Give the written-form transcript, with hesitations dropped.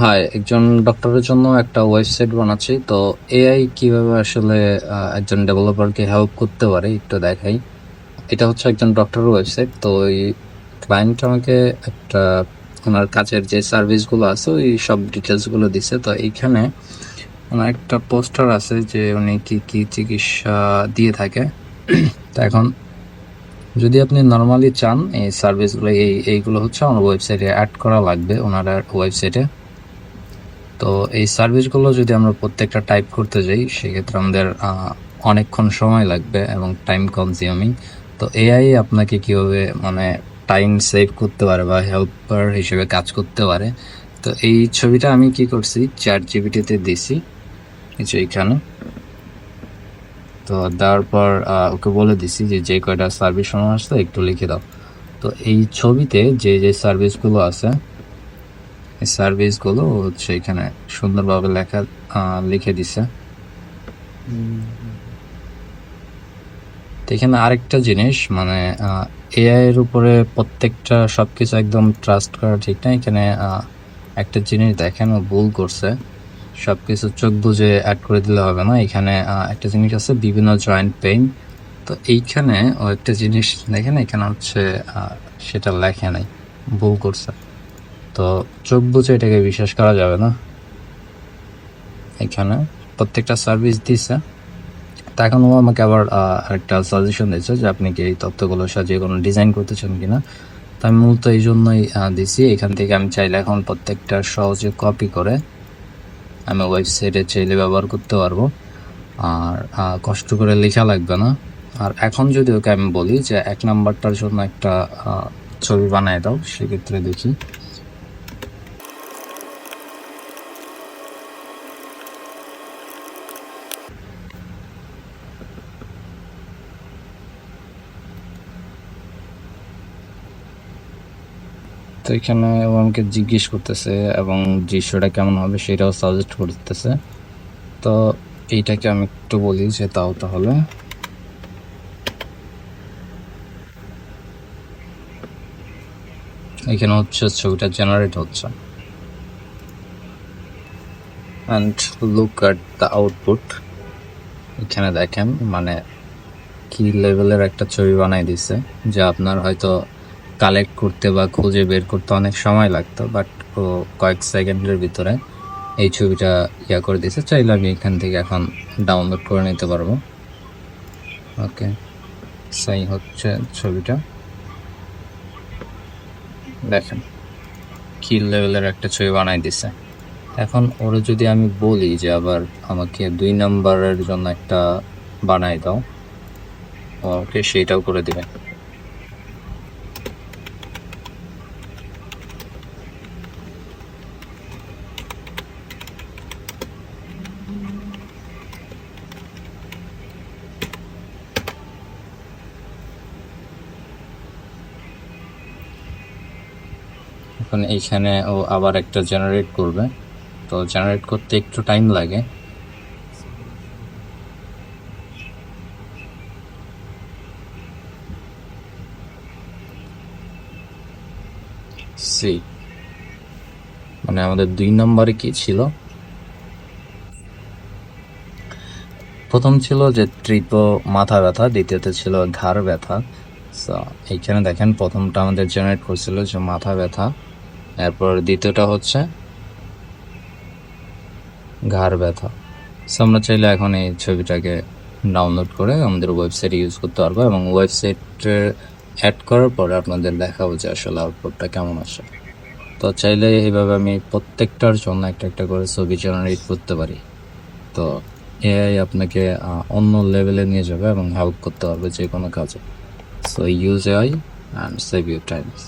High, একজন ডক্টরের জন্য একটা ওয়েবসাইট বানাচ্ছি। তো এআই কিভাবে আসলে একজন ডেভেলপারকে হেল্প করতে পারে একটু দেখাই। এটা হচ্ছে একজন ডক্টরের ওয়েবসাইট। তো ওই ক্লায়েন্ট আমাকে একটা ওনার কাজের যে সার্ভিসগুলো আছে ওই সব ডিটেলসগুলো দিছে। তো এইখানে ওনার একটা পোস্টার আছে যে উনি কি কি চিকিৎসা দিয়ে থাকে। তো এখন যদি আপনি নর্মালি চান এই সার্ভিসগুলো এইগুলো হচ্ছে আমার ওয়েবসাইটে অ্যাড করা লাগবে ওনার ওয়েবসাইটে। তো এই সার্ভিসগুলো যদি আমরা প্রত্যেকটা টাইপ করতে যাই সেক্ষেত্রে আমাদের অনেকক্ষণ সময় লাগবে এবং টাইম কনজিউমিং। তো এআই আপনাকে কিভাবে মানে টাইম সেভ করতে পারে বা হেল্পার হিসেবে কাজ করতে পারে। তো এই ছবিটা আমি কি করছি, চ্যাট জিপিটিতে দিছি কিছু এইখানে। তো দেওয়ার পর ওকে বলে দিছি যে যে কয়টা সার্ভিস শোনা আসতো একটু লিখে দাও। তো এই ছবিতে যে যে সার্ভিসগুলো আছে এই সার্ভিসগুলো হচ্ছে এখানে সুন্দরভাবে লিখে দিছে। তো এখানে আরেকটা জিনিস মানে এআই এর উপরে প্রত্যেকটা সবকিছু একদম ট্রাস্ট করা ঠিক না। এখানে একটা জিনিস দেখেন ও ভুল করছে, সবকিছু চোখ বুঝে অ্যাড করে দিলে হবে না। এখানে একটা জিনিস আছে বিভিন্ন জয়েন্ট পেইন। তো এইখানে ও একটা জিনিস দেখেন এখানে হচ্ছে সেটা লেখে নাই, ভুল করছে। তো চোখ বুঝে এটাকে বিশ্বাস করা যাবে না। এখানে প্রত্যেকটা সার্ভিস দিছে। তা এখন ও আমাকে আবার একটা সাজেশন দিয়েছে যে আপনি কি এই তথ্যগুলো সাজিয়ে কোনো ডিজাইন করতে চান কিনা। তো আমি মূলত এই জন্যই দিছি। এখান থেকে আমি চাইলে এখন প্রত্যেকটা সহজে কপি করে আমি ওয়েবসাইটে চাইলে ব্যবহার করতে পারবো, আর কষ্ট করে লেখা লাগবে না। আর এখন যদি ওকে আমি বলি যে 1 নাম্বারটার জন্য একটা ছবি বানায় দাও, সেক্ষেত্রে দেখি তো এখানে ও আমাকে জিজ্ঞেস করতেছে এবং দৃশ্যটা কেমন হবে সেটাও সাজেস্ট করতেছে। তো এইটাকে আমি একটু বলি যে তাও তাহলে এখানে হচ্ছে ছবিটা জেনারেট হচ্ছে and look at the output. এখানে দেখেন মানে কি লেভেলের একটা ছবি বানাই দিছে, যা আপনার হয়তো কালেক্ট করতে বা খুঁজে বের করতে অনেক সময় লাগতো, বাট ও কয়েক সেকেন্ডের ভিতরে এই ছবিটা করে দিছে। চাইলে আমি এখান থেকে এখন ডাউনলোড করে নিতে পারবো। ওকে, সেই হচ্ছে ছবিটা, দেখেন কি লেভেলের একটা ছবি বানাই দিছে। এখন ওরা যদি আমি বলি যে আবার আমাকে 2 নাম্বারের জন্য একটা বানাই দাও, ওকে সেটাও করে দিবে। এখন এইখানে ও আবার একটা জেনারেট করবে। তো জেনারেট করতে একটু টাইম লাগে। সি মানে আমাদের 2 নম্বরে কি ছিল, প্রথম ছিল যে ট্রিপো মাথা ব্যথা, দ্বিতীয়তে ছিল ঘাড় ব্যথা। সো এইখানে দেখেন প্রথমটা আমাদের জেনারেট করছিল যে মাথা ব্যথা, এরপর দ্বিতীয়টা হচ্ছে ঘাড় ব্যথা। সো আমরা চাইলে এখন এই ছবিটাকে ডাউনলোড করে আমাদের ওয়েবসাইটে ইউজ করতে পারবো এবং ওয়েবসাইটে অ্যাড করার পরে আপনাদের দেখাবো যে আসলে আউটপুটটা কেমন আসে। তো চাইলে এইভাবে আমি প্রত্যেকটার জন্য একটা একটা করে ছবি জেনারেট করতে পারি। তো এআই আপনাকে অন্য লেভেলে নিয়ে যাবে এবং হেল্প করতে পারবে যে কোনো কাজে। So use AI and save your Times.